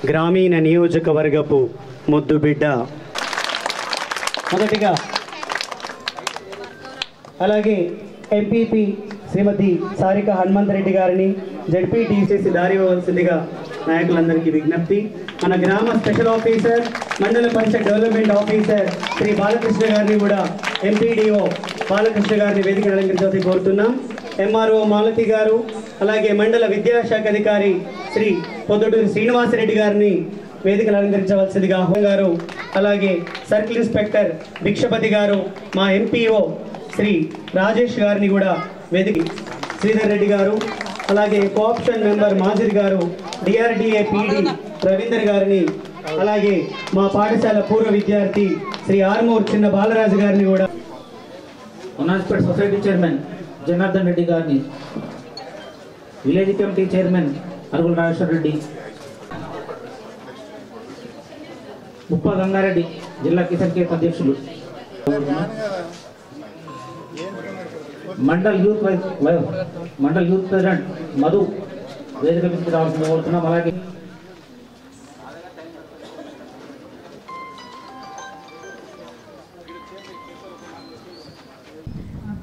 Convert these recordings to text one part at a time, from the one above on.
గ్రామీణ నియోజకవర్గపు ముద్దుబిడ్డ మొదటిగా, అలాగే ఎంపీపీ శ్రీమతి సారిక హనుమంత్ రెడ్డి గారిని జడ్పీటీసీసీ దారి ఇవ్వవలసిందిగా నాయకులందరికీ విజ్ఞప్తి. మన గ్రామ స్పెషల్ ఆఫీసర్, మండల పరిషత్ డెవలప్మెంట్ ఆఫీసర్ శ్రీ బాలకృష్ణ గారిని కూడా ఎంపీడీఓ బాలకృష్ణ గారిని వేదిక అలంకరించాలని కోరుతున్నాం. ఎంఆర్ఓ మాలతి గారు, అలాగే మండల విద్యాశాఖ అధికారి శ్రీ పొద్దుటూరి శ్రీనివాసరెడ్డి గారిని వేదికలు అలంకరించవలసిందిగా గారు, అలాగే సర్కిల్ ఇన్స్పెక్టర్ భిక్షపతి గారు, మా ఎంపీఓ శ్రీ రాజేష్ గారిని కూడా వేదిక, శ్రీధర్ రెడ్డి గారు, అలాగే కోఆప్షన్ మెంబర్ మాజిర్ గారు, డిఆర్డిఏ పీడి రవీందర్ గారిని, అలాగే మా పాఠశాల పూర్వ విద్యార్థి శ్రీ ఆర్మూర్ చిన్న బాలరాజు గారిని కూడా, ఉనాజ్పేట్ సొసైటీ చైర్మన్ జనార్దన్ రెడ్డి గారిని, village committee chairman Arugula Rajeshwara Reddy, Muppa Gangareddy జిల్లా కిసాన్ కేఫ్ అధ్యక్షులు, మండల్ యూత్ ప్రెసిడెంట్ మధు వేదిక మీదకి రావాల్సింది కోరుతున్నాం. అలాగే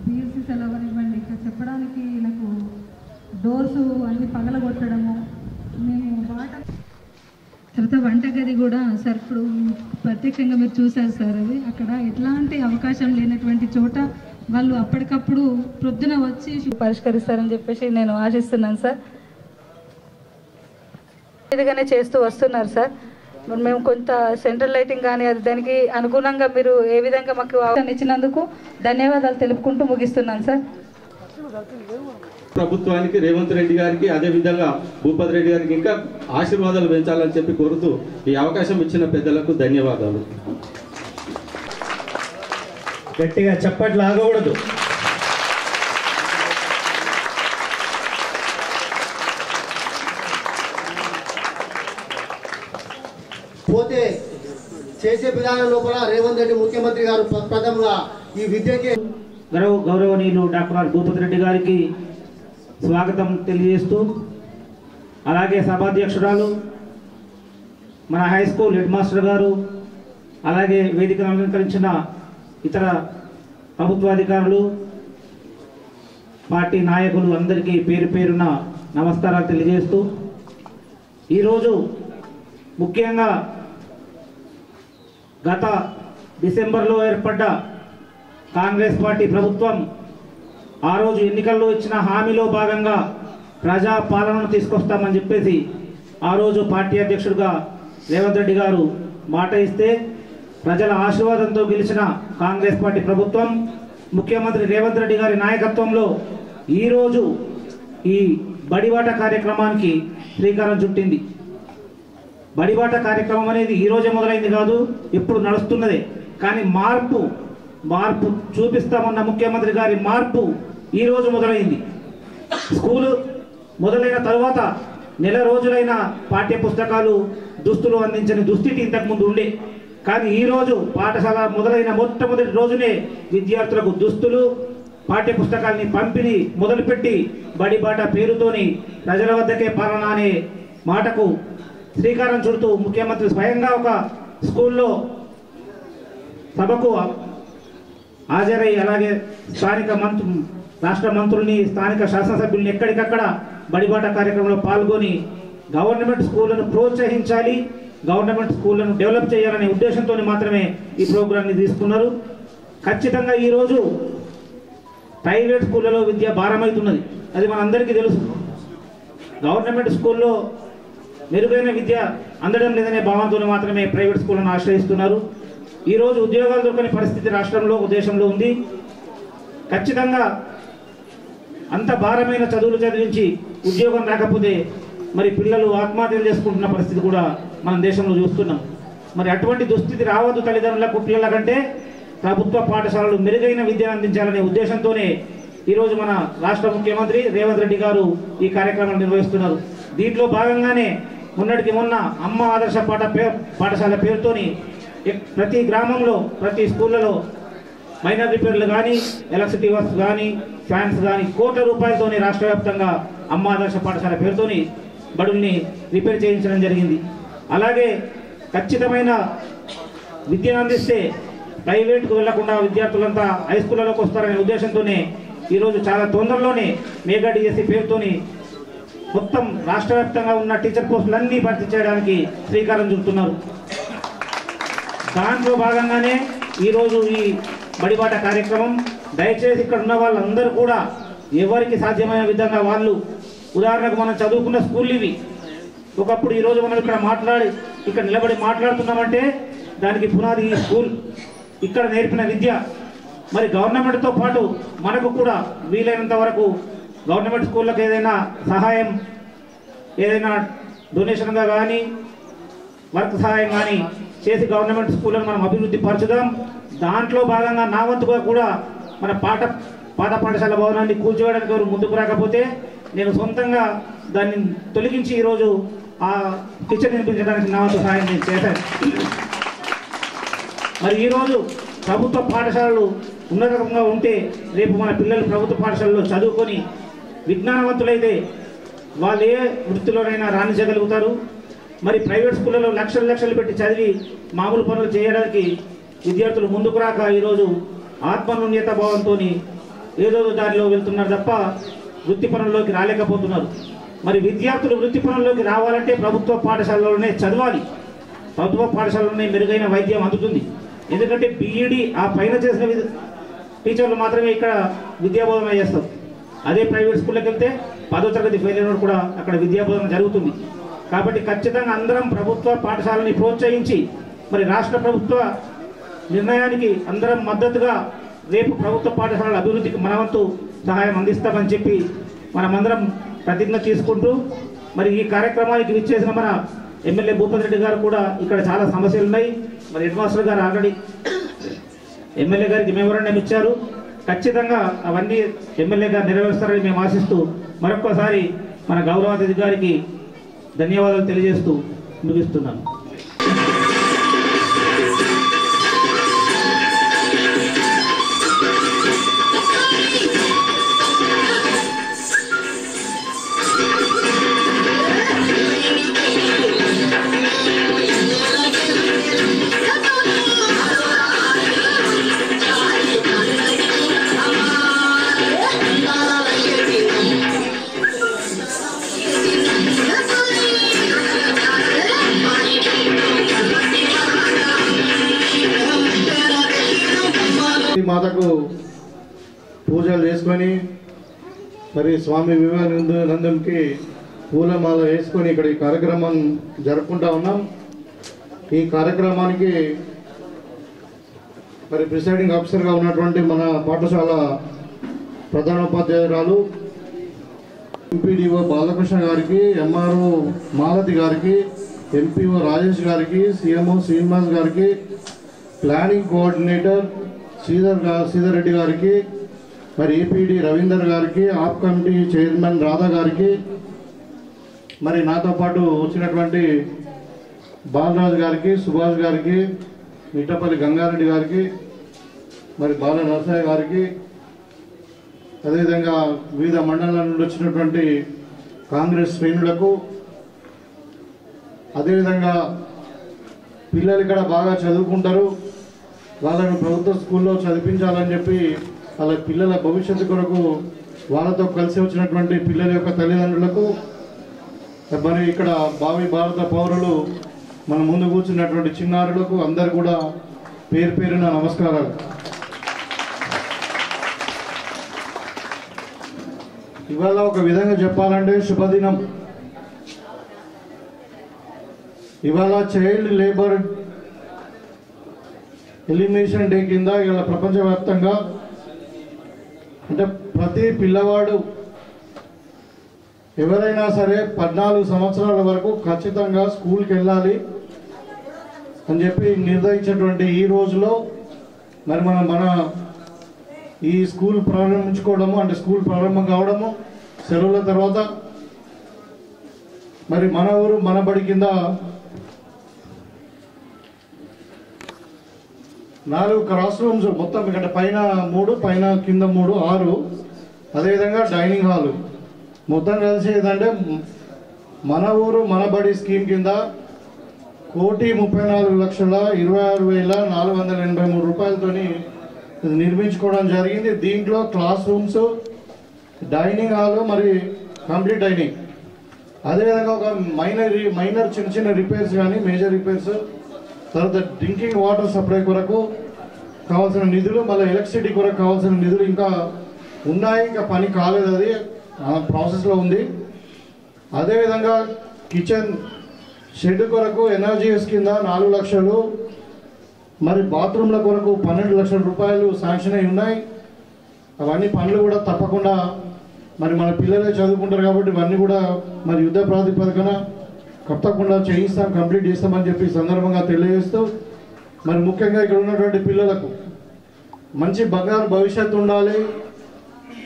పిఎస్సి సెలవు ఇవ్వండి. ఇక్కడ చెప్పడానికి నాకు డోర్సు అన్ని పగలగొట్టడము, మేము తర్వాత వంటగది కూడా సార్ ఇప్పుడు ప్రత్యక్షంగా మీరు చూశారు సార్. అది అక్కడ ఎట్లాంటి అవకాశం లేనటువంటి చోట వాళ్ళు అప్పటికప్పుడు ప్రొద్దున వచ్చి పరిష్కరిస్తారని చెప్పేసి నేను ఆశిస్తున్నాను సార్. ఇదిగానే చేస్తూ వస్తున్నారు సార్. మేము కొంత సెంట్రల్ లైటింగ్ కానీ అది దానికి అనుగుణంగా మీరు ఏ విధంగా మాకు అవకాశం ఇచ్చినందుకు ధన్యవాదాలు తెలుపుకుంటూ ముగిస్తున్నాను సార్. ప్రభుత్వానికి, రేవంత్ రెడ్డి గారికి, అదేవిధంగా భూపతి రెడ్డి గారికి ఇంకా ఆశీర్వాదాలు పెంచాలని చెప్పి కోరుతూ ఈ అవకాశం ఇచ్చిన పెద్దలకు ధన్యవాదాలు. గట్టిగా చప్పట్లు ఆగకూడదు. పోతే చేసే విధానం లోపల రేవంత్ రెడ్డి ముఖ్యమంత్రి గారు ప్రథమంగా ఈ విద్యకి గౌరవనీయులు డాక్టర్ భూపతి రెడ్డి గారికి స్వాగతం తెలియజేస్తూ, అలాగే సభాధ్యక్షురాలు మన హై స్కూల్ హెడ్ మాస్టర్ గారు, అలాగే వేదికను అలంకరించిన ఇతర ప్రభుత్వాధికారులు, పార్టీ నాయకులు అందరికీ పేరు పేరున నమస్కారాలు తెలియజేస్తూ, ఈరోజు ముఖ్యంగా గత డిసెంబర్లో ఏర్పడ్డ కాంగ్రెస్ పార్టీ ప్రభుత్వం ఆ రోజు ఎన్నికల్లో ఇచ్చిన హామీలో భాగంగా ప్రజా పాలనను తీసుకొస్తామని చెప్పేసి ఆ రోజు పార్టీ అధ్యక్షుడిగా రేవంత్ రెడ్డి గారు మాట ఇస్తే, ప్రజల ఆశీర్వాదంతో గెలిచిన కాంగ్రెస్ పార్టీ ప్రభుత్వం ముఖ్యమంత్రి రేవంత్ రెడ్డి గారి నాయకత్వంలో ఈరోజు ఈ బడిబాట కార్యక్రమానికి శ్రీకారం చుట్టింది. బడిబాట కార్యక్రమం అనేది ఈరోజే మొదలైంది కాదు, ఇప్పుడు నడుస్తున్నదే. కానీ మార్పు చూపిస్తామన్న ముఖ్యమంత్రి గారి మార్పు ఈరోజు మొదలైంది. స్కూలు మొదలైన తర్వాత నెల రోజులైన పాఠ్య పుస్తకాలు, దుస్తులు అందించని దుస్థితి ఇంతకుముందు ఉండే. కానీ ఈరోజు పాఠశాల మొదలైన మొట్టమొదటి రోజునే విద్యార్థులకు దుస్తులు, పాఠ్య పుస్తకాలని పంపిణీ మొదలుపెట్టి బడిబాట పేరుతోని ప్రజల వద్దకే పాలన అనే మాటకు శ్రీకారం చుడుతూ ముఖ్యమంత్రి స్వయంగా ఒక స్కూల్లో సభకు హాజరై, అలాగే స్థానిక రాష్ట్ర మంత్రుల్ని, స్థానిక శాసనసభ్యుల్ని ఎక్కడికక్కడ బడిబాట కార్యక్రమంలో పాల్గొని గవర్నమెంట్ స్కూళ్లను ప్రోత్సహించాలి, గవర్నమెంట్ స్కూళ్లను డెవలప్ చేయాలనే ఉద్దేశంతో మాత్రమే ఈ ప్రోగ్రాన్ని తీసుకున్నారు. ఖచ్చితంగా ఈరోజు ప్రైవేట్ స్కూళ్ళలో విద్య భారమవుతున్నది, అది మనందరికీ తెలుసు. గవర్నమెంట్ స్కూల్లో మెరుగైన విద్య అందడం లేదనే భావంతో మాత్రమే ప్రైవేట్ స్కూళ్ళను ఆశ్రయిస్తున్నారు. ఈరోజు ఉద్యోగాలు దొరకని పరిస్థితి రాష్ట్రంలో, దేశంలో ఉంది. ఖచ్చితంగా అంత భారమైన చదువులు చదివించి ఉద్యోగం రాకపోతే మరి పిల్లలు ఆత్మహత్యలు చేసుకుంటున్న పరిస్థితి కూడా మన దేశంలో చూస్తున్నాం. మరి అటువంటి దుస్థితి రావద్దు తల్లిదండ్రులకు, పిల్లల కంటే ప్రభుత్వ పాఠశాలలు మెరుగైన విద్యను అందించాలనే ఉద్దేశంతోనే ఈరోజు మన రాష్ట్ర ముఖ్యమంత్రి రేవంత్ రెడ్డి గారు ఈ కార్యక్రమాలు నిర్వహిస్తున్నారు. దీంట్లో భాగంగానే మొన్నటికి మొన్న అమ్మ ఆదర్శ పాఠశాల పేరుతోని ప్రతి గ్రామంలో, ప్రతి స్కూళ్ళలో మైనర్ రిపేర్లు కానీ, ఎలక్ట్రిసిటీ వర్క్స్ కానీ, ఫ్యాన్స్ కానీ కోట్ల రూపాయలతోని రాష్ట్ర వ్యాప్తంగా అమ్మ ఆదర్శ పాఠశాల పేరుతోని బడుల్ని రిపేర్ చేయించడం జరిగింది. అలాగే ఖచ్చితమైన విద్యను అందిస్తే ప్రైవేట్కు వెళ్లకుండా విద్యార్థులంతా హై స్కూళ్ళలోకి వస్తారనే ఉద్దేశంతోనే ఈరోజు చాలా తొందరలోనే మెగా డిఎస్సి పేరుతోని మొత్తం రాష్ట్ర వ్యాప్తంగా ఉన్న టీచర్ పోస్టులన్నీ భర్తీ చేయడానికి శ్రీకారం చుడుతున్నారు. దాంట్లో భాగంగానే ఈరోజు ఈ బడిబాట కార్యక్రమం. దయచేసి ఇక్కడ ఉన్న వాళ్ళందరూ కూడా ఎవరికి సాధ్యమైన విధంగా వాళ్ళు, ఉదాహరణకు మనం చదువుకున్న స్కూల్ ఇవి. ఒకప్పుడు ఈరోజు మనం ఇక్కడ నిలబడి మాట్లాడుతున్నామంటే దానికి పునాది ఈ స్కూల్, ఇక్కడ నేర్పిన విద్య. మరి గవర్నమెంట్తో పాటు మనకు కూడా వీలైనంత వరకు గవర్నమెంట్ స్కూళ్ళకి ఏదైనా సహాయం, ఏదైనా డొనేషన్గా కానీ వర్క్ సహాయం కానీ చేసి గవర్నమెంట్ స్కూళ్ళను మనం అభివృద్ధి పరచుదాం. దాంట్లో భాగంగా నా వంతుగా కూడా మన పాత పాఠశాల భవనాన్ని కూల్చివేయడానికి ఎవరు ముందుకు రాకపోతే నేను సొంతంగా దాన్ని తొలగించి ఈరోజు ఆ కిచెన్ నిర్మించడానికి నా వంతు సహాయం నేను చేశాను. మరి ఈరోజు ప్రభుత్వ పాఠశాలలు ఉన్నతంగా ఉంటే రేపు మన పిల్లలు ప్రభుత్వ పాఠశాలలో చదువుకొని విజ్ఞానవంతులైతే వాళ్ళు ఏ వృత్తిలోనైనా రాణించగలుగుతారు. మరి ప్రైవేట్ స్కూళ్ళలో లక్షలు పెట్టి చదివి మామూలు పనులు చేయడానికి విద్యార్థులు ముందుకు రాక ఈరోజు ఆత్మన్యూన్యత భావంతో ఏదో దారిలో వెళ్తున్నారు తప్ప వృత్తి పనుల్లోకి రాలేకపోతున్నారు. మరి విద్యార్థులు వృత్తి పనుల్లోకి రావాలంటే ప్రభుత్వ పాఠశాలలోనే చదవాలి. ప్రభుత్వ పాఠశాలలోనే మెరుగైన వైద్యం అందుతుంది. ఎందుకంటే బీఈడి ఆ పైన చేసిన టీచర్లు మాత్రమే ఇక్కడ విద్యాబోధన చేస్తారు. అదే ప్రైవేట్ స్కూళ్ళకి వెళ్తే 10వ తరగతి ఫెయిల్ అయినప్పుడు కూడా అక్కడ విద్యాబోధన జరుగుతుంది. కాబట్టి ఖచ్చితంగా అందరం ప్రభుత్వ పాఠశాలని ప్రోత్సహించి మరి రాష్ట్ర ప్రభుత్వ నిర్ణయానికి అందరం మద్దతుగా రేపు ప్రభుత్వ పాఠశాలల అభివృద్ధికి మనవంతు సహాయం అందిస్తామని చెప్పి మనమందరం ప్రతిజ్ఞ తీసుకుంటూ మరి ఈ కార్యక్రమానికి విచ్చేసిన మన ఎమ్మెల్యే భూపతి రెడ్డి గారు కూడా ఇక్కడ చాలా సమస్యలు ఉన్నాయి. మరి హెడ్ మాస్టర్ గారు ఆల్రెడీ ఎమ్మెల్యే గారికి మెమోరాండం ఇచ్చారు. ఖచ్చితంగా అవన్నీ ఎమ్మెల్యే గారు నెరవేరుస్తారని మేము ఆశిస్తూ మరొక్కసారి మన గౌరవ అతిథి గారికి ధన్యవాదాలు తెలియజేస్తూ ముగిస్తున్నాను. మాతకు పూజలు చేసుకొని మరి స్వామి వివేకానందకి పూలమాల వేసుకొని ఇక్కడ ఈ కార్యక్రమం జరుపుకుంటా ఉన్నాం. ఈ కార్యక్రమానికి మరి ప్రిసైడింగ్ ఆఫీసర్గా ఉన్నటువంటి మన పాఠశాల ప్రధానోపాధ్యాయురాలు ఎంపీడీఓ బాలకృష్ణ గారికి, ఎంఆర్ఓ మాలతి గారికి, ఎంపీఓ రాజేష్ గారికి, సిఎంఓ శ్రీనివాస్ గారికి, ప్లానింగ్ కోఆర్డినేటర్ శ్రీధర్ రెడ్డి గారికి, మరి ఏపీడీ రవీందర్ గారికి, ఆప్ కమిటీ చైర్మన్ రాధా గారికి, మరి నాతో పాటు వచ్చినటువంటి బాలరాజు గారికి, సుభాష్ గారికి, మిట్టపల్లి గంగారెడ్డి గారికి, మరి బాల నరసయ్య గారికి, అదేవిధంగా వివిధ మండలాల నుండి వచ్చినటువంటి కాంగ్రెస్ శ్రేణులకు, అదేవిధంగా పిల్లలు ఇక్కడ బాగా చదువుకుంటారు, వాళ్ళను ప్రభుత్వ స్కూల్లో చదివించాలని చెప్పి వాళ్ళ పిల్లల భవిష్యత్తు కొరకు వాళ్ళతో కలిసి వచ్చినటువంటి పిల్లల యొక్క తల్లిదండ్రులకు, మరి ఇక్కడ భావి భారత పౌరులు మన ముందు కూర్చున్నటువంటి చిన్నారులకు అందరు కూడా పేరు పేరున నమస్కారాలు. ఇవాళ ఒక విధంగా చెప్పాలంటే శుభదినం. ఇవాళ చైల్డ్ లేబర్ ఎలిమినేషన్ డే కింద ఇవాళ ప్రపంచవ్యాప్తంగా అంటే ప్రతి పిల్లవాడు ఎవరైనా సరే 14 సంవత్సరాల వరకు ఖచ్చితంగా స్కూల్కి వెళ్ళాలి అని చెప్పి నిర్ణయించినటువంటి ఈ రోజులో మరి మన ఈ స్కూల్ ప్రారంభించుకోవడము అంటే స్కూల్ ప్రారంభం కావడము సెలవుల తర్వాత మరి మన ఊరు మన బడి కింద 4 క్లాస్ రూమ్స్ మొత్తం ఇక్కడ పైన 3 పైన కింద 3 6 అదేవిధంగా డైనింగ్ హాలు మొత్తం కలిసి ఏంటంటే మన ఊరు మన బడి స్కీమ్ కింద 1,34,26,483 రూపాయలతోని నిర్మించుకోవడం జరిగింది. దీంట్లో క్లాస్ రూమ్స్, డైనింగ్ హాల్ మరి కంప్లీట్ అయినాయి. అదేవిధంగా ఒక మైనర్ చిన్న చిన్న రిపేర్స్ కానీ మేజర్ రిపేర్స్, తర్వాత డ్రింకింగ్ వాటర్ సప్లై కొరకు కావాల్సిన నిధులు, మళ్ళీ ఎలక్ట్రిసిటీ కొరకు కావాల్సిన నిధులు ఇంకా ఉన్నాయి. ఇంకా పని కాలేదు, అది ప్రాసెస్లో ఉంది. అదేవిధంగా కిచెన్ షెడ్ కొరకు ఎన్ఆర్జీఎస్ కింద 4 లక్షలు, మరి బాత్రూమ్ల కొరకు 12 లక్షల రూపాయలు శాంక్షన్ అయి ఉన్నాయి. అవన్నీ పనులు కూడా తప్పకుండా మరి మన పిల్లలే చదువుకుంటారు కాబట్టి ఇవన్నీ కూడా మరి యుద్ధ ప్రాతిపదికన తప్పకుండా చేయిస్తాం, కంప్లీట్ చేస్తామని చెప్పి సందర్భంగా తెలియజేస్తూ, మరి ముఖ్యంగా ఇక్కడ ఉన్నటువంటి పిల్లలకు మంచి బంగారు భవిష్యత్తు ఉండాలి.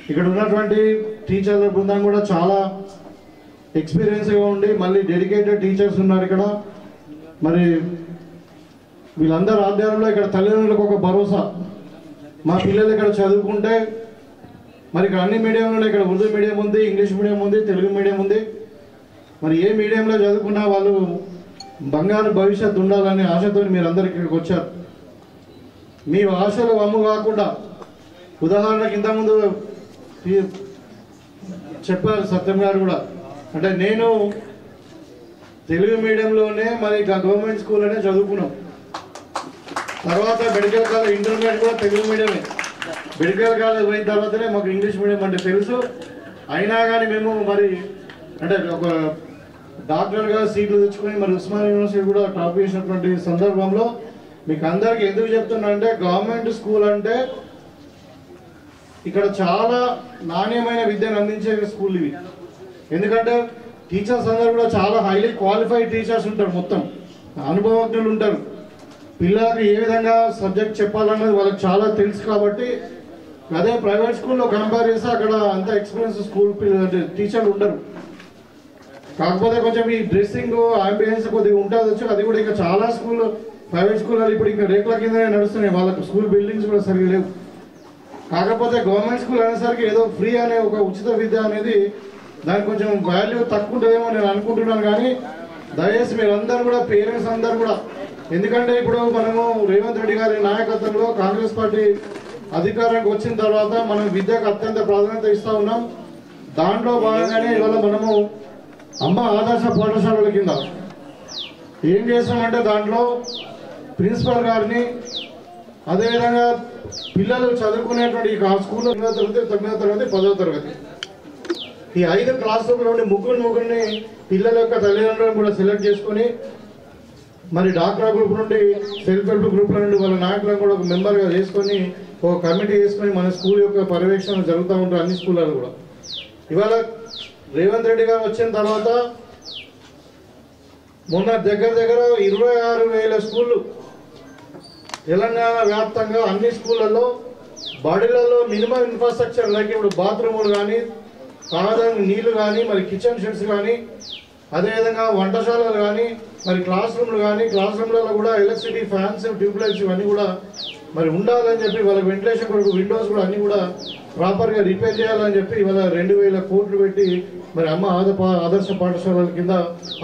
ఇక్కడ ఉన్నటువంటి టీచర్ల బృందం కూడా చాలా ఎక్స్పీరియన్స్గా ఉండి మళ్ళీ డెడికేటెడ్ టీచర్స్ ఉన్నారు ఇక్కడ. మరి వీళ్ళందరూ ఆధ్వర్యంలో ఇక్కడ తల్లిదండ్రులకు ఒక భరోసా, మా పిల్లలు ఇక్కడ చదువుకుంటే మరి ఇక్కడ అన్ని మీడియంలో ఇక్కడ ఉర్దూ మీడియం ఉంది, ఇంగ్లీష్ మీడియం ఉంది, తెలుగు మీడియం ఉంది. మరి ఏ మీడియంలో చదువుకున్నా వాళ్ళు బంగారు భవిష్యత్తు ఉండాలనే ఆశతో మీరు అందరు ఇక్కడికి వచ్చారు. మీ ఆశలు వమ్ము కాకుండా, ఉదాహరణకి ఇంతకుముందు చెప్పారు సత్యం గారు కూడా, అంటే నేను తెలుగు మీడియంలోనే మరి గవర్నమెంట్ స్కూల్లోనే చదువుకున్నాం. తర్వాత మెడికల్ కాలేజ్ ఇంటర్మీడియట్ కూడా తెలుగు మీడియమే. మెడికల్ కాలేజ్ పోయిన తర్వాతనే మాకు ఇంగ్లీష్ మీడియం అంటే తెలుసు. అయినా కానీ మేము మరి అంటే ఒక డాక్టర్గా సీట్లు తెచ్చుకొని మరి ఉస్మానియా యూనివర్సిటీ కూడా టాప్ చేసినటువంటి సందర్భంలో మీకు అందరికీ ఎందుకు చెప్తున్నా అంటే, గవర్నమెంట్ స్కూల్ అంటే ఇక్కడ చాలా నాణ్యమైన విద్యను అందించే స్కూల్ ఇవి. ఎందుకంటే టీచర్స్ అందరూ కూడా చాలా హైలీ క్వాలిఫైడ్ టీచర్స్ ఉంటారు, మొత్తం అనుభవజ్ఞులు ఉంటారు. పిల్లలకు ఏ విధంగా సబ్జెక్ట్ చెప్పాలన్నది వాళ్ళకి చాలా తెలుసు. కాబట్టి అదే ప్రైవేట్ స్కూల్లో కంపేర్ చేస్తే అక్కడ అంత ఎక్స్పీరియన్స్ స్కూల్ టీచర్లు ఉండరు. కాకపోతే కొంచెం ఈ డ్రెస్సింగ్ అంబియన్స్ కొద్దిగా ఉంటుంది. అది కూడా ఇంకా చాలా స్కూల్ ప్రైవేట్ స్కూల్లో ఇప్పుడు ఇంకా రేకుల కిందనే నడుస్తున్నాయి, వాళ్ళకు స్కూల్ బిల్డింగ్స్ కూడా సరిగ్గా లేవు. కాకపోతే గవర్నమెంట్ స్కూల్ అనేసరికి ఏదో ఫ్రీ అనే ఒక ఉచిత విద్య అనేది దానికి కొంచెం వాల్యూ తక్కువ ఉంటుందేమో నేను అనుకుంటున్నాను. కానీ దయచేసి మీరందరూ కూడా పేరెంట్స్ అందరూ కూడా, ఎందుకంటే ఇప్పుడు మనము రేవంత్ రెడ్డి గారి నాయకత్వంలో కాంగ్రెస్ పార్టీ అధికారానికి వచ్చిన తర్వాత మనం విద్యకు అత్యంత ప్రాధాన్యత ఇస్తూ ఉన్నాం. దాంట్లో భాగంగానే ఇవాళ మనము అమ్మ ఆదర్శ పాఠశాలల కింద ఏం చేస్తామంటే దాంట్లో ప్రిన్సిపల్ గారిని, అదేవిధంగా పిల్లలు చదువుకునేటువంటి ఆ స్కూల్లో 8వ తరగతి, 9వ తరగతి, 10వ తరగతి ఈ 5 క్లాస్ రూమ్లోని ముగ్గురిని పిల్లల యొక్క తల్లిదండ్రులను కూడా సెలెక్ట్ చేసుకుని మరి డాక్రా గ్రూప్ నుండి సెల్ఫ్ హెల్ప్ గ్రూప్ల నుండి వాళ్ళ నాయకులను కూడా ఒక మెంబర్గా చేసుకొని ఒక కమిటీ చేసుకొని మన స్కూల్ యొక్క పర్యవేక్షణ జరుగుతూ ఉంటారు అన్ని స్కూళ్ళలో కూడా. ఇవాళ రేవంత్ రెడ్డి గారు వచ్చిన తర్వాత మొన్న దగ్గర 26,000 స్కూళ్ళు తెలంగాణ వ్యాప్తంగా అన్ని స్కూళ్ళల్లో బడులలో మినిమం ఇన్ఫ్రాస్ట్రక్చర్ లైక్ ఇప్పుడు బాత్రూములు కానీ, తాగడానికి నీళ్లు కానీ, మరి కిచెన్ షెడ్స్ కానీ, అదేవిధంగా వంటశాలలు కానీ, మరి క్లాస్ రూమ్లు కానీ, క్లాస్ రూమ్లలో కూడా ఎలక్ట్రిసిటీ, ఫ్యాన్స్, ట్యూబ్లైట్స్ ఇవన్నీ కూడా మరి ఉండాలని చెప్పి వాళ్ళ వెంటిలేషన్ కొరకు విండోస్ కూడా అన్ని కూడా ప్రాపర్గా రిపేర్ చేయాలని చెప్పి ఇవాళ 2,000 కోట్లు పెట్టి మరి అమ్మ ఆదర్శ పాఠశాలల కింద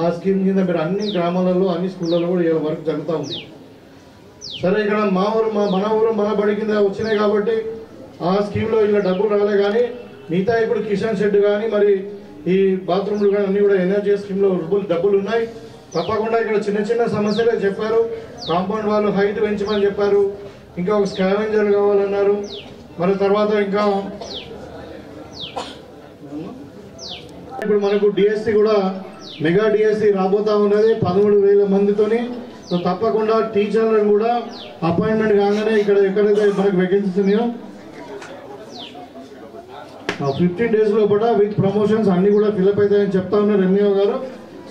ఆ స్కీమ్ కింద మీరు అన్ని గ్రామాలలో అన్ని స్కూళ్ళలో కూడా ఇలా వర్క్ జరుగుతూ ఉంది. సరే ఇక్కడ మన ఊరు మన బడి కింద వచ్చినాయి కాబట్టి ఆ స్కీమ్లో ఇలా డబ్బులు రాలే. కానీ మిగతా ఇప్పుడు కిచెన్ షెడ్ కానీ మరి ఈ బాత్రూమ్లు కానీ అన్ని కూడా ఎన్ఆర్జీ స్కీమ్లో డబ్బులు ఉన్నాయి. తప్పకుండా ఇక్కడ చిన్న చిన్న సమస్యలే చెప్పారు. కాంపౌండ్ వాళ్ళు హైట్ పెంచమని చెప్పారు, ఇంకా ఒక స్కావెంజర్ కావాలన్నారు. మరి తర్వాత ఇంకా ఇప్పుడు మనకు డిఎస్సి కూడా మెగా డిఎస్సి రాబోతా ఉన్నది 13,000 మందితోని. సో తప్పకుండా టీచర్లను కూడా అపాయింట్మెంట్ కాగానే ఇక్కడ ఎక్కడైతే మనకు వేకెన్సీస్ ఉన్నాయో 15 days లోపల విత్ ప్రమోషన్స్ అన్ని కూడా ఫిల్అప్ అవుతాయని చెప్తా ఉన్నారు ఎంఈఓ గారు.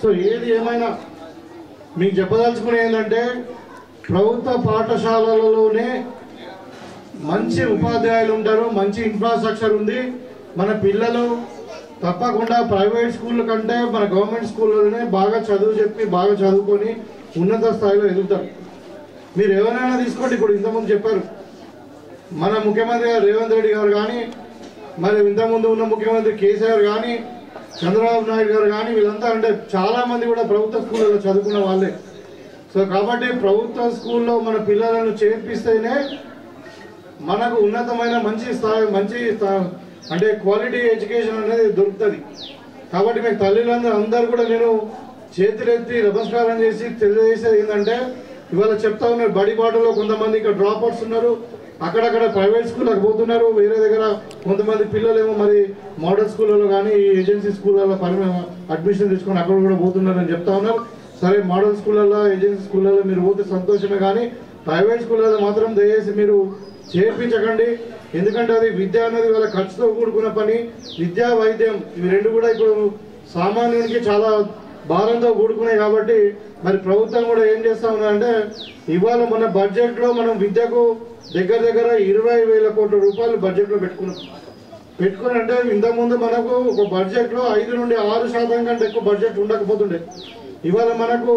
సో ఏది ఏమైనా మీకు చెప్పదలుచుకునే ఏంటంటే, ప్రభుత్వ పాఠశాలలలోనే మంచి ఉపాధ్యాయులు ఉంటారు, మంచి ఇన్ఫ్రాస్ట్రక్చర్ ఉంది. మన పిల్లలు తప్పకుండా ప్రైవేట్ స్కూళ్ళ కంటే మన గవర్నమెంట్ స్కూళ్ళలోనే బాగా చదువు చెప్పి బాగా చదువుకొని ఉన్నత స్థాయిలో ఎదుగుతారు. మీరు ఎవరైనా తీసుకోండి, ఇప్పుడు ఇంతకుముందు చెప్పారు మన ముఖ్యమంత్రి గారు రేవంత్ రెడ్డి గారు కానీ, మరి ఇంతకుముందు ఉన్న ముఖ్యమంత్రి కేసీఆర్ కానీ, చంద్రబాబు నాయుడు గారు కానీ, వీళ్ళంతా అంటే చాలా మంది కూడా ప్రభుత్వ స్కూళ్ళలో చదువుకున్న వాళ్ళే. సో కాబట్టి ప్రభుత్వ స్కూల్లో మన పిల్లలను చేర్పిస్తేనే మనకు ఉన్నతమైన మంచి అంటే క్వాలిటీ ఎడ్యుకేషన్ అనేది దొరుకుతుంది. కాబట్టి మీకు తల్లిదండ్రులు అందరూ కూడా నేను చేతులెత్తి నమస్కారం చేసి తెలియజేసేది ఏంటంటే, ఇవాళ చెప్తా ఉన్నారు బడి బాటలో కొంతమంది ఇక్కడ డ్రాప్ అవుట్స్ ఉన్నారు, అక్కడక్కడ ప్రైవేట్ స్కూళ్ళకి పోతున్నారు, వేరే దగ్గర కొంతమంది పిల్లలేమో మరి మోడల్ స్కూళ్ళలో కానీ ఏజెన్సీ స్కూళ్ళలో అడ్మిషన్ తీసుకొని అక్కడ కూడా పోతున్నారు అని చెప్తా ఉన్నారు. సరే, మోడల్ స్కూళ్ళలో ఏజెన్సీ స్కూళ్ళలో మీరు పోతే సంతోషమే, కానీ ప్రైవేట్ స్కూళ్ళలో మాత్రం దయచేసి మీరు చేర్పించకండి. ఎందుకంటే అది విద్య అనేది వాళ్ళ ఖర్చుతో కూడుకున్న పని. విద్యా వైద్యం ఇవి రెండు కూడా ఇప్పుడు సామాన్యునికి చాలా భారంతో కూడుకున్నాయి. కాబట్టి మరి ప్రభుత్వం కూడా ఏం చేస్తా ఉన్నారంటే, ఇవాళ మన బడ్జెట్లో మనం విద్యకు దగ్గర 20,000 కోట్ల రూపాయలు బడ్జెట్లో పెట్టుకుని అంటే ఇంతకుముందు మనకు ఒక బడ్జెట్లో 5 నుండి 6% కంటే ఎక్కువ బడ్జెట్ ఉండకపోతుండే. ఇవాళ మనకు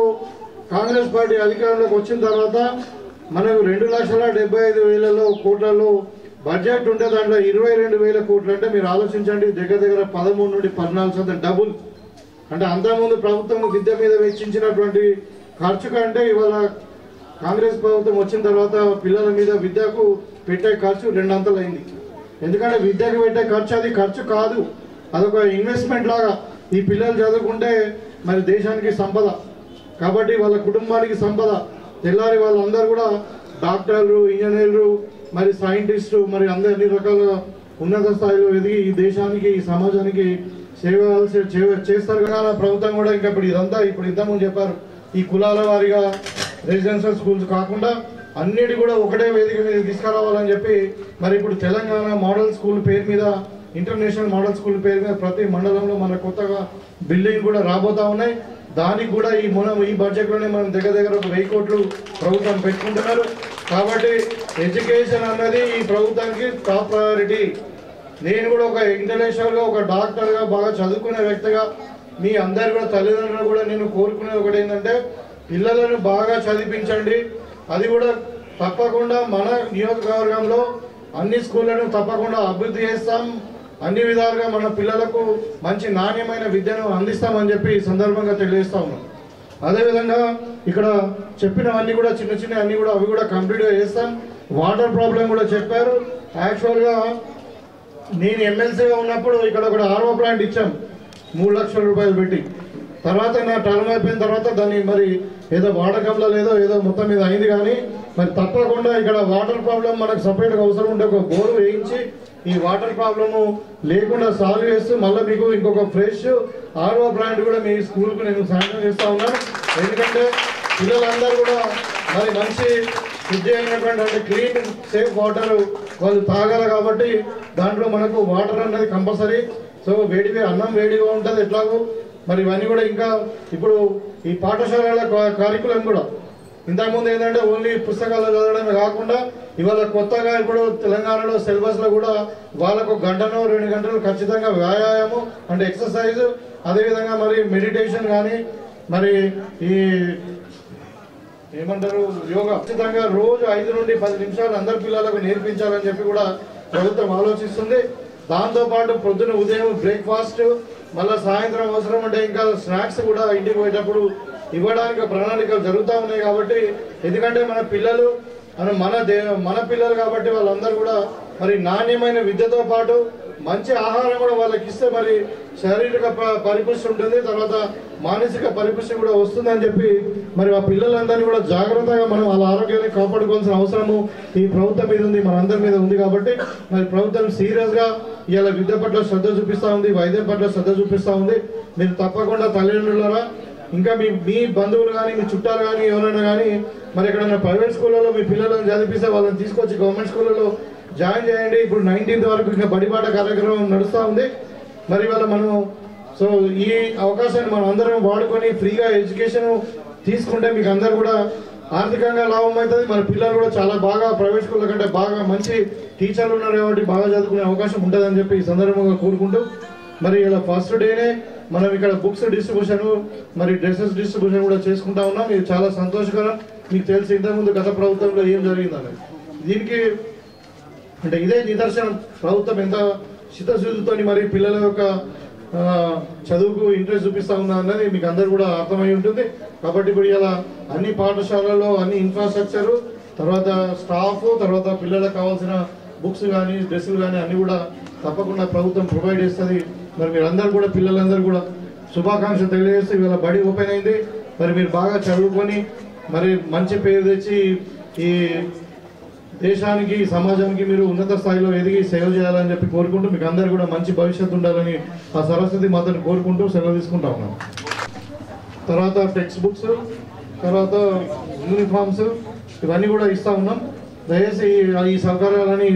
కాంగ్రెస్ పార్టీ అధికారంలోకి వచ్చిన తర్వాత మనకు 2,75,000 కోట్లలో బడ్జెట్ ఉంటే దాంట్లో 22,000 కోట్లు అంటే మీరు ఆలోచించండి, దగ్గర 13 నుండి 14% డబుల్. అంటే అంతకుముందు ప్రభుత్వం విద్య మీద వెచ్చించినటువంటి ఖర్చు కంటే ఇవాళ కాంగ్రెస్ ప్రభుత్వం వచ్చిన తర్వాత పిల్లల మీద విద్యకు పెట్టే ఖర్చు 2 అంతలు అయింది. ఎందుకంటే విద్యకు పెట్టే ఖర్చు అది ఖర్చు కాదు, అదొక ఇన్వెస్ట్మెంట్ లాగా. ఈ పిల్లలు చదువుకుంటే మరి దేశానికి సంపద, కాబట్టి వాళ్ళ కుటుంబానికి సంపద. తెల్లారి వాళ్ళందరూ కూడా డాక్టర్లు, ఇంజనీర్లు, మరి సైంటిస్టు, మరి అన్ని రకాల ఉన్నత స్థాయిలో ఎదిగి ఈ దేశానికి ఈ సమాజానికి సేవ చేస్తారు కదా. ప్రభుత్వం కూడా ఇంకా ఇప్పుడు ఇంతకుముందు చెప్పారు, ఈ కులాల వారిగా రెసిడెన్షియల్ స్కూల్స్ కాకుండా అన్నిటి కూడా ఒకటే వేదిక మీద తీసుకురావాలని చెప్పి మరి ఇప్పుడు తెలంగాణ మోడల్ స్కూల్ పేరు మీద, ఇంటర్నేషనల్ మోడల్ స్కూల్ పేరు మీద ప్రతి మండలంలో మన కొత్తగా బిల్డింగ్ కూడా రాబోతా ఉన్నాయి. దానికి కూడా ఈ బడ్జెట్లోనే మనం దగ్గర 1,000 కోట్లు ప్రభుత్వం పెట్టుకుంటున్నారు. కాబట్టి ఎడ్యుకేషన్ అన్నది ఈ ప్రభుత్వానికి టాప్ ప్రయారిటీ. నేను కూడా ఒక ఇంటలెక్చువల్గా, ఒక డాక్టర్గా, బాగా చదువుకునే వ్యక్తిగా మీ అందరు కూడా తల్లిదండ్రులు కూడా నేను కోరుకునేది ఒకటి ఏంటంటే, పిల్లలను బాగా చదివించండి. అది కూడా తప్పకుండా మన నియోజకవర్గంలో అన్ని స్కూళ్లను తప్పకుండా అభివృద్ధి చేస్తాం. అన్ని విధాలుగా మన పిల్లలకు మంచి నాణ్యమైన విద్యను అందిస్తామని చెప్పి ఈ సందర్భంగా తెలియజేస్తా ఉన్నాం. అదేవిధంగా ఇక్కడ చెప్పినవన్నీ కూడా చిన్న అన్ని కూడా అవి కూడా కంప్లీట్గా చేస్తాం. వాటర్ ప్రాబ్లం కూడా చెప్పారు. యాక్చువల్గా నేను ఎమ్మెల్సీగా ఉన్నప్పుడు ఇక్కడ ఒక RO ప్లాంట్ ఇచ్చాం 3 లక్షల రూపాయలు పెట్టి. తర్వాత నా టర్మ్ అయిపోయిన తర్వాత దాన్ని మరి ఏదో వాడకంలో ఏదో మొత్తం మీద అయింది. కానీ మరి తప్పకుండా ఇక్కడ వాటర్ ప్రాబ్లం మనకు సపరేట్గా అవసరం ఉంటే ఒక బోరు వేయించి ఈ వాటర్ ప్రాబ్లము లేకుండా సాల్వ్ చేస్తూ మళ్ళీ మీకు ఇంకొక ఫ్రెష్ RO ప్లాంట్ కూడా మీ స్కూల్కు నేను శాంక్షన్ చేస్తూ ఉన్నాను. ఎందుకంటే పిల్లలందరూ కూడా మరి మంచి శుద్ధి అయినటువంటి అంటే క్లీన్ సేఫ్ వాటర్ వాళ్ళు తాగాలి. కాబట్టి దాంట్లో మనకు వాటర్ అనేది కంపల్సరీ. సో అన్నం వేడిగా ఉంటుంది ఎట్లాగో. మరి ఇవన్నీ కూడా ఇంకా ఇప్పుడు ఈ పాఠశాలల కారికులం కూడా ఇంతకుముందు ఏంటంటే ఓన్లీ పుస్తకాలు చదవడమే కాకుండా ఇవాళ కొత్తగా ఇప్పుడు తెలంగాణలో సిలబస్లో కూడా వాళ్ళకు 1 గంటనో 2 గంటలు ఖచ్చితంగా వ్యాయామం అంటే ఎక్సర్సైజ్, అదేవిధంగా మరి మెడిటేషన్ కానీ మరి ఈ ఏమంటారు యోగా ఖచ్చితంగా రోజు 5 నుండి 10 నిమిషాలు అందరి పిల్లలకు నేర్పించాలని చెప్పి కూడా ప్రభుత్వం ఆలోచిస్తుంది. దాంతోపాటు పొద్దున ఉదయం బ్రేక్ఫాస్ట్, మళ్ళీ సాయంత్రం అవసరం అంటే ఇంకా స్నాక్స్ కూడా ఇంటికి పోయేటప్పుడు ఇవ్వడానికి ప్రణాళికలు జరుగుతూ ఉన్నాయి. కాబట్టి ఎందుకంటే మన పిల్లలు మన పిల్లలు కాబట్టి వాళ్ళందరూ కూడా మరి నాణ్యమైన విద్యతో పాటు మంచి ఆహారం కూడా వాళ్ళకి ఇస్తే మరి శారీరక పరిపుష్టి ఉంటుంది, తర్వాత మానసిక పరిపుష్టి కూడా వస్తుందని చెప్పి మరి ఆ పిల్లలందరినీ కూడా జాగ్రత్తగా మనం వాళ్ళ ఆరోగ్యాన్ని కాపాడుకోవాల్సిన అవసరము ఈ ప్రభుత్వం మీద ఉంది, మనందరి మీద ఉంది. కాబట్టి మరి ప్రభుత్వం సీరియస్గా ఇవాళ విద్య పట్ల శ్రద్ధ చూపిస్తూ ఉంది, వైద్యం పట్ల శ్రద్ధ చూపిస్తూ ఉంది. మీరు తప్పకుండా తల్లిదండ్రులారా ఇంకా మీ బంధువులు కానీ మీ చుట్టాలు కానీ ఎవరైనా కానీ మరి ఎక్కడైనా ప్రైవేట్ స్కూళ్ళలో మీ పిల్లలను చదివిస్తే వాళ్ళని తీసుకొచ్చి గవర్నమెంట్ స్కూళ్ళలో జాయిన్ చేయండి. ఇప్పుడు 19th వరకు ఇంకా బడిబాట కార్యక్రమం నడుస్తూ ఉంది. మరి ఇవాళ మనం ఈ అవకాశాన్ని మనం అందరం వాడుకొని ఫ్రీగా ఎడ్యుకేషన్ తీసుకుంటే మీకు అందరు కూడా ఆర్థికంగా లాభం అవుతుంది. మన పిల్లలు కూడా చాలా బాగా ప్రైవేట్ స్కూళ్ళ కంటే బాగా మంచి టీచర్లు ఉన్నారు కాబట్టి బాగా చదువుకునే అవకాశం ఉంటుందని చెప్పి ఈ సందర్భంగా కోరుకుంటూ మరి ఇలా ఫస్ట్ డేనే మనం ఇక్కడ బుక్స్ డిస్ట్రిబ్యూషన్ మరి డ్రెస్సెస్ డిస్ట్రిబ్యూషన్ కూడా చేసుకుంటా ఉన్నాం. ఇది చాలా సంతోషకరం. మీకు తెలిసి ఇంతకుముందు గత ప్రభుత్వంలో ఏం జరిగిందని దీనికి అంటే ఇదే నిదర్శనం ప్రభుత్వం ఎంత చిత్తశుద్ధితో మరి పిల్లల యొక్క చదువుకు ఇంట్రెస్ట్ చూపిస్తూ ఉన్నా అన్నది మీకు అందరు కూడా అర్థమై ఉంటుంది. కాబట్టి ఇప్పుడు ఇలా అన్ని పాఠశాలల్లో అన్ని ఇన్ఫ్రాస్ట్రక్చరు, తర్వాత స్టాఫ్, తర్వాత పిల్లలకు కావాల్సిన బుక్స్ కానీ డ్రెస్సులు కానీ అన్నీ కూడా తప్పకుండా ప్రభుత్వం ప్రొవైడ్ చేస్తుంది. మరి మీరందరూ కూడా పిల్లలందరూ కూడా శుభాకాంక్షలు తెలియజేస్తూ ఇవాళ బడి ఓపెన్ అయింది. మరి మీరు బాగా చదువుకొని మరి మంచి పేరు తెచ్చి ఈ దేశానికి సమాజానికి మీరు ఉన్నత స్థాయిలో ఎదిగి సేవ చేయాలని చెప్పి కోరుకుంటూ మీకు అందరు కూడా మంచి భవిష్యత్తు ఉండాలని ఆ సరస్వతి మాతను కోరుకుంటూ సెలవు తీసుకుంటా ఉన్నాం. తర్వాత టెక్స్ట్ బుక్స్, తర్వాత యూనిఫామ్స్ ఇవన్నీ కూడా ఇస్తూ ఉన్నాం. దయచేసి ఈ సౌకర్యాలని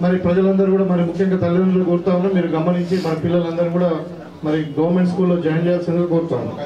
మరి ప్రజలందరూ కూడా మరి ముఖ్యంగా తల్లిదండ్రులు కోరుతా ఉన్నాం. మీరు గమనించి మన పిల్లలందరూ కూడా మరి గవర్నమెంట్ స్కూల్లో జాయిన్ చేయాల్సిందిగా కోరుతా ఉన్నాం.